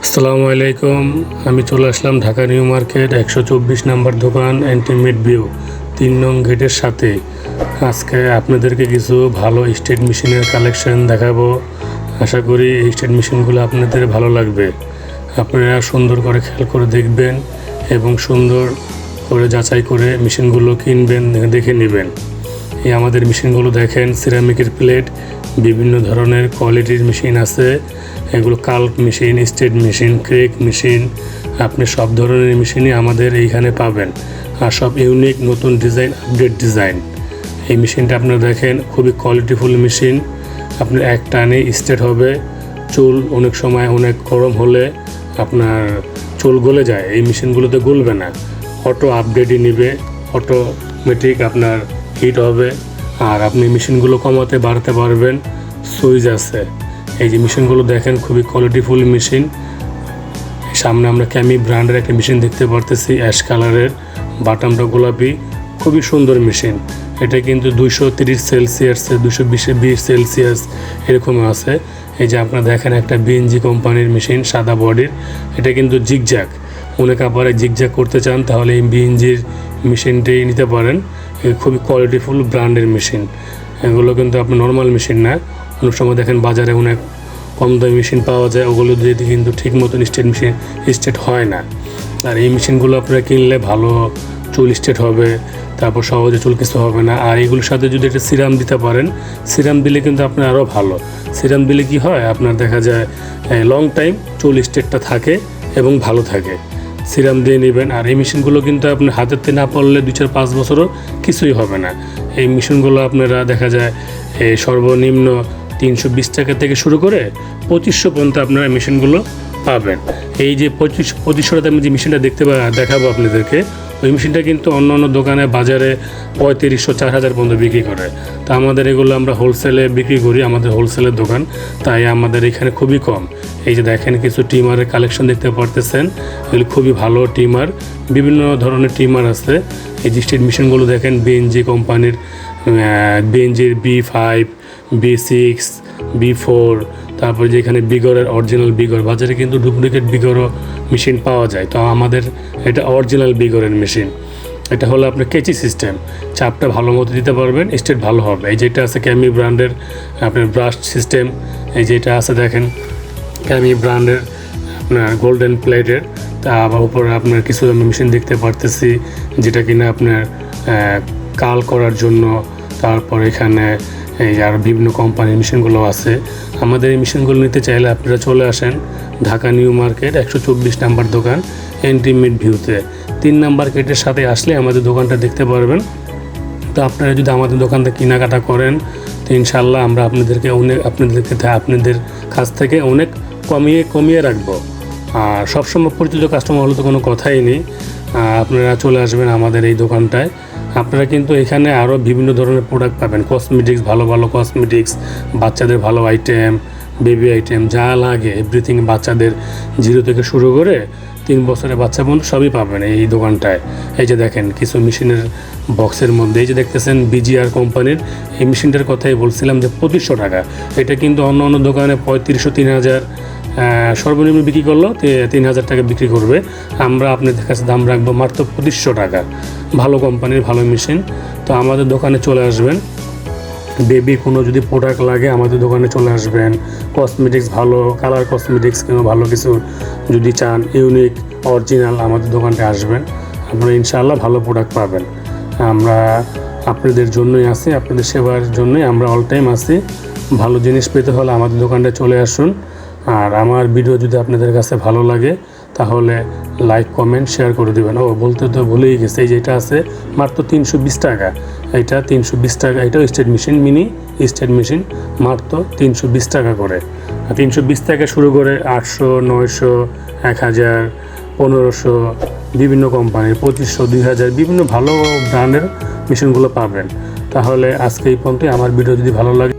আসসালামু আলাইকুম। আমি চলে আসলাম ঢাকা নিউ মার্কেট 124 নাম্বার দোকান এন্টিমেট ভিউ 3 নং গেটের সাথে। আজকে আপনাদেরকে কিছু ভালো স্টেট মেশিনের কালেকশন দেখাবো। আশা করি এই স্টেট মেশিনগুলো আপনাদের ভালো লাগবে। আপনারা সুন্দর করে খেয়াল করে দেখবেন এবং সুন্দর করে যাচাই করে মেশিনগুলো কিনবেন, দেখে নেবেন। এই আমাদের মেশিনগুলো দেখেন, সিরামিকের প্লেট, বিভিন্ন ধরনের কোয়ালিটির মেশিন আছে। এগুলো কাল্ক মেশিন, স্টেট মেশিন, ক্রেক মেশিন, আপনি সব ধরনের মেশিনই আমাদের এইখানে পাবেন। আর সব ইউনিক নতুন ডিজাইন, আপডেট ডিজাইন। এই মেশিনটা আপনারা দেখেন, খুবই কোয়ালিটিফুল মেশিন। আপনার এক টানে স্ট্রেট হবে। চুল অনেক সময় অনেক গরম হলে আপনার চুল গলে যায়, এই মেশিনগুলোতে গলবে না। অটো আপডেটই নেবে, অটোমেটিক আপনার হিট হবে। আর আপনি মেশিনগুলো কমাতে বাড়াতে পারবেন, সুইচ আছে। এই যে মেশিনগুলো দেখেন, খুবই কোয়ালিটিফুল মেশিন। সামনে আমরা ক্যামি ব্র্যান্ডের একটা মেশিন দেখতে পারতেছি, অ্যাশ কালারের, বাটামটা গোলাপি, খুবই সুন্দর মেশিন। এটা কিন্তু 230 সেলসিয়াস, 220 সেলসিয়াস এরকম আছে। এই যে আপনারা দেখেন, একটা বিএনজি কোম্পানির মেশিন, সাদা বডির। এটা কিন্তু জিগজ্যাগ, অনেক আপারে জিগজ্যাগ করতে চান তাহলে এই বিএনজির মেশিনটি নিতে পারেন। খুবই কোয়ালিটিফুল ব্র্যান্ডের মেশিন। এগুলো কিন্তু আপনার নর্মাল মেশিন না। অনেক সময় দেখেন বাজারে অনেক কম দামি মেশিন পাওয়া যায়, ওগুলো দিয়ে কিন্তু ঠিক মতন স্টেট হয় না। আর এই মেশিনগুলো আপনারা কিনলে ভালো চুল স্ট্রেট হবে, তারপর সহজে চুল কিছু হবে না। আর এগুলোর সাথে যদি একটা সিরাম দিতে পারেন, সিরাম দিলে কিন্তু আপনার আরও ভালো। সিরাম দিলে কি হয়, আপনার দেখা যায় লং টাইম চুল স্ট্রেটটা থাকে এবং ভালো থাকে। সিরাম দিয়ে নেবেন। আর এই মেশিনগুলো কিন্তু আপনার হাতেতে না পড়লে 2-4-5 বছরও কিছুই হবে না। এই মেশিনগুলো আপনারা দেখা যায় সর্বনিম্ন 320 টাকা থেকে শুরু করে 2500 পর্যন্ত আপনারা মেশিনগুলো পাবেন। এই যে 2500 আমি যে মেশিনটা দেখাবো আপনাদেরকে, ওই মেশিনটা কিন্তু অন্য অন্য দোকানে বাজারে 3500-4000 পর্যন্ত বিক্রি করে। তা আমাদের এগুলো আমরা হোলসেলে বিক্রি করি, আমাদের হোলসেলের দোকান, তাই আমাদের এখানে খুবই কম। এই যে দেখেন, কিছু টিমারের কালেকশন দেখতে পারতেছেন, এগুলো খুবই ভালো টিমার, বিভিন্ন ধরনের টিমার আছে। এই যে স্টেট মেশিনগুলো দেখেন, বিএনজি কোম্পানির, বিএনজির B5, B6, B4, তারপরে যেখানে বিগরের অরিজিনাল বিগর, বাজারে কিন্তু ডুপ্লিকেট বিগরও মেশিন পাওয়া যায়। তো আমাদের এটা অরিজিনাল বিগরের মেশিন। এটা হলো আপনার কেচি সিস্টেম, চাপটা ভালো মতো দিতে পারবেন, স্টেট ভালো হবে। এই যেটা আছে ক্যামি ব্র্যান্ডের আপনার ব্রাশ সিস্টেম। এই যেটা আছে দেখেন, ক্যামি ব্র্যান্ডের আপনার গোল্ডেন প্লেটের। তা আবার উপরে আপনার কিছু মেশিন দেখতে পারতেছি, যেটা কিনা আপনার কাল করার জন্য। তারপর এখানে এই আর বিভিন্ন কোম্পানির মেশিনগুলো আছে। আমাদের এই মেশিনগুলো নিতে চাইলে আপনারা চলে আসেন ঢাকা নিউ মার্কেট 124 নাম্বার দোকান এন্টিমেট ভিউতে। 3 নাম্বার গেটের সাথে আসলে আমাদের দোকানটা দেখতে পারবেন। তো আপনারা যদি আমাদের দোকান থেকে কেনাকাটা করেন, তো ইনশাল্লাহ আমরা আপনাদের কাছ থেকে অনেক কমিয়ে রাখবো। আর সবসময় পরিচিত কাস্টমার হলে তো কোনো কথাই নেই। আপনারা চলে আসবেন আমাদের এই দোকানটায়। আপনারা কিন্তু এখানে আরও বিভিন্ন ধরনের প্রোডাক্ট পাবেন, কসমেটিক্স, ভালো ভালো কসমেটিক্স, বাচ্চাদের ভালো আইটেম, বেবি আইটেম, যা লাগে এভরিথিং। বাচ্চাদের 0 থেকে শুরু করে 3 বছরের বাচ্চা পর্যন্ত সবই পাবেন এই দোকানটায়। এই যে দেখেন, কিছু মেশিনের বক্সের মধ্যে এই যে দেখতেছেন বিজিআর কোম্পানির এই মেশিনটার কথাই বলছিলাম যে 2500 টাকা। এটা কিন্তু অন্য অন্য দোকানে 3500-3000 সর্বনিম্ন বিক্রি করলেও 3000 টাকা বিক্রি করবে। আমরা আপনাদের কাছে দাম রাখবো মাত্র 2500 টাকা। ভালো কোম্পানির ভালো মেশিন। তো আমাদের দোকানে চলে আসবেন। বেবি কোনো যদি প্রোডাক্ট লাগে আমাদের দোকানে চলে আসবেন। কসমেটিক্স, ভালো কালার কসমেটিক্স কিংবা ভালো কিছু যদি চান, ইউনিক অরিজিনাল, আমাদের দোকানটা আসবেন। আপনারা ইনশাআল্লাহ ভালো প্রোডাক্ট পাবেন। আমরা আপনাদের জন্যই আছি, আপনাদের সেবার জন্যই আমরা অল টাইম আছি। ভালো জিনিস পেতে হলে আমাদের দোকানটা চলে আসুন। আর আমার ভিডিও যদি আপনাদের কাছে ভালো লাগে তাহলে লাইক, কমেন্ট, শেয়ার করে দেবেন। বলতে তো ভুলেই গেছে, এই যেটা আছে মাত্র 320 টাকা। এটা 320 টাকা। এটাও state machine, mini state machine, মাত্র 320 টাকা করে। 320 টাকা শুরু করে 800, 900, 1000, 1500, বিভিন্ন কোম্পানির 2500, 2000, বিভিন্ন ভালো ব্র্যান্ডের মেশিনগুলো পাবেন। তাহলে আজকে এই পর্যন্তই। আমার ভিডিও যদি ভালো লাগে